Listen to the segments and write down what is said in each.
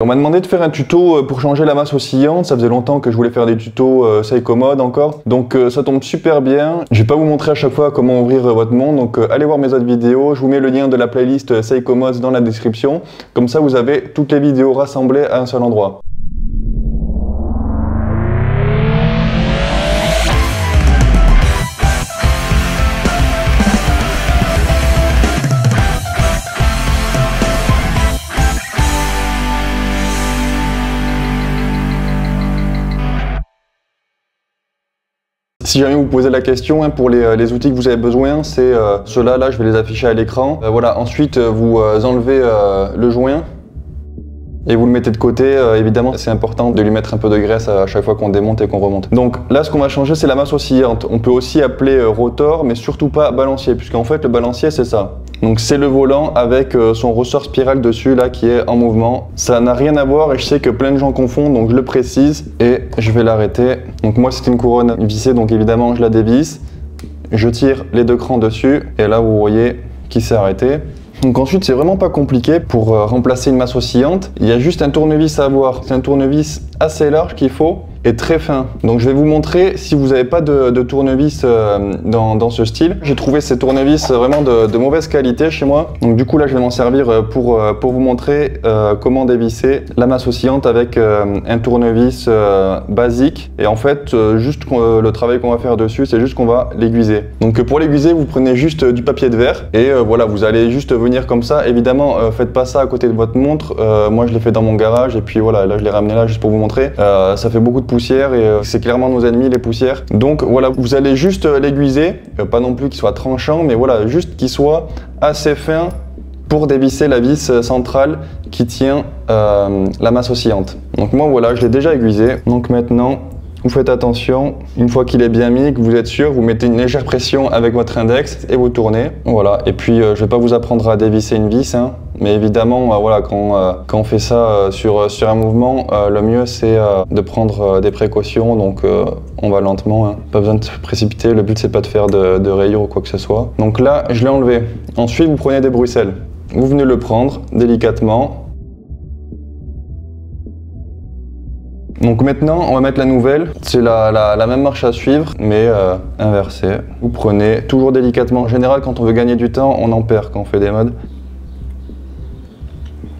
On m'a demandé de faire un tuto pour changer la masse oscillante, ça faisait longtemps que je voulais faire des tutos Seiko Mode encore, donc ça tombe super bien. Je vais pas vous montrer à chaque fois comment ouvrir votre montre, donc allez voir mes autres vidéos, je vous mets le lien de la playlist Seiko Mode dans la description, comme ça vous avez toutes les vidéos rassemblées à un seul endroit. Si jamais vous posez la question, pour les outils que vous avez besoin, c'est ceux-là, là je vais les afficher à l'écran. Voilà, ensuite vous enlevez le joint et vous le mettez de côté. Évidemment, c'est important de lui mettre un peu de graisse à chaque fois qu'on démonte et qu'on remonte. Donc là, ce qu'on va changer, c'est la masse oscillante. On peut aussi appeler rotor, mais surtout pas balancier, puisqu'en fait le balancier c'est ça. Donc c'est le volant avec son ressort spiral dessus là qui est en mouvement. Ça n'a rien à voir et je sais que plein de gens confondent, donc je le précise et je vais l'arrêter. Donc moi c'est une couronne vissée, donc évidemment je la dévisse. Je tire les deux crans dessus et là vous voyez qu'il s'est arrêté. Donc ensuite c'est vraiment pas compliqué pour remplacer une masse oscillante. Il y a juste un tournevis à avoir. C'est un tournevis assez large qu'il faut et très fin. Donc je vais vous montrer si vous n'avez pas de tournevis dans ce style. J'ai trouvé ces tournevis vraiment de mauvaise qualité chez moi. Donc du coup là je vais m'en servir pour vous montrer comment dévisser la masse oscillante avec un tournevis basique. Et en fait juste le travail qu'on va faire dessus, c'est juste qu'on va l'aiguiser. Donc pour l'aiguiser vous prenez juste du papier de verre et voilà, vous allez juste venir comme ça. Évidemment faites pas ça à côté de votre montre. Moi je l'ai fait dans mon garage et puis voilà, là je l'ai ramené là juste pour vous montrer. Ça fait beaucoup de poussière et c'est clairement nos ennemis les poussières. Donc voilà, vous allez juste l'aiguiser, pas non plus qu'il soit tranchant, mais voilà, juste qu'il soit assez fin pour dévisser la vis centrale qui tient la masse oscillante. Donc moi voilà, je l'ai déjà aiguisé. Donc maintenant, vous faites attention, une fois qu'il est bien mis, que vous êtes sûr, vous mettez une légère pression avec votre index et vous tournez. Voilà, et puis je vais pas vous apprendre à dévisser une vis, hein, mais évidemment, voilà, quand on fait ça sur un mouvement, le mieux c'est de prendre des précautions, donc on va lentement, hein, pas besoin de se précipiter, le but c'est pas de faire de rayures ou quoi que ce soit. Donc là, je l'ai enlevé. Ensuite, vous prenez des bruxelles. Vous venez le prendre délicatement. Donc maintenant, on va mettre la nouvelle. C'est la même marche à suivre, mais inversée. Vous prenez toujours délicatement. En général, quand on veut gagner du temps, on en perd quand on fait des modes.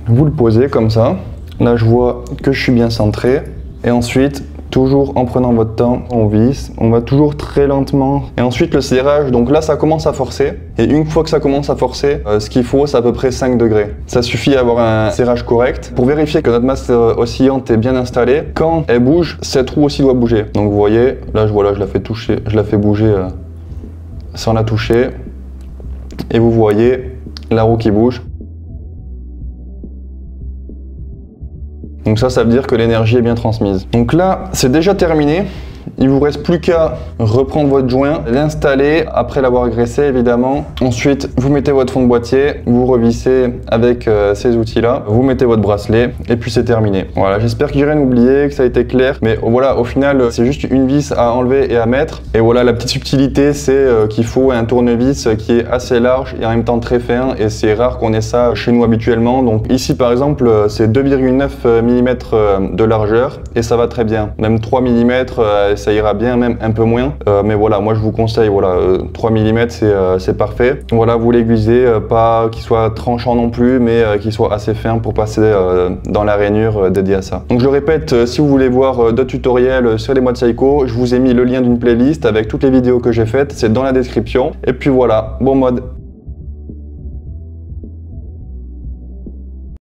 Vous le posez comme ça. Là, je vois que je suis bien centré. Et ensuite, toujours en prenant votre temps, on visse. On va toujours très lentement. Et ensuite, le serrage. Donc là, ça commence à forcer. Et une fois que ça commence à forcer, ce qu'il faut, c'est à peu près 5 degrés. Ça suffit d'avoir un serrage correct. Pour vérifier que notre masse oscillante est bien installée, quand elle bouge, cette roue aussi doit bouger. Donc vous voyez, là, je la fais toucher, je la fais bouger sans la toucher. Et vous voyez la roue qui bouge. Donc ça veut dire que l'énergie est bien transmise. Donc là, c'est déjà terminé. Il vous reste plus qu'à reprendre votre joint, l'installer après l'avoir graissé évidemment. Ensuite, vous mettez votre fond de boîtier, vous revissez avec ces outils-là, vous mettez votre bracelet et puis c'est terminé. Voilà, j'espère que j'ai rien oublié, que ça a été clair. Mais voilà, au final, c'est juste une vis à enlever et à mettre. Et voilà, la petite subtilité, c'est qu'il faut un tournevis qui est assez large et en même temps très fin. Et c'est rare qu'on ait ça chez nous habituellement. Donc ici, par exemple, c'est 2,9 mm de largeur et ça va très bien. Même 3 mm, ça ira bien, même un peu moins. Mais voilà, moi je vous conseille, voilà, 3 mm c'est parfait. Voilà, vous l'aiguisez, pas qu'il soit tranchant non plus, mais qu'il soit assez fin pour passer dans la rainure dédiée à ça. Donc je répète, si vous voulez voir d'autres tutoriels sur les modes Seiko, je vous ai mis le lien d'une playlist avec toutes les vidéos que j'ai faites, c'est dans la description. Et puis voilà, bon mode.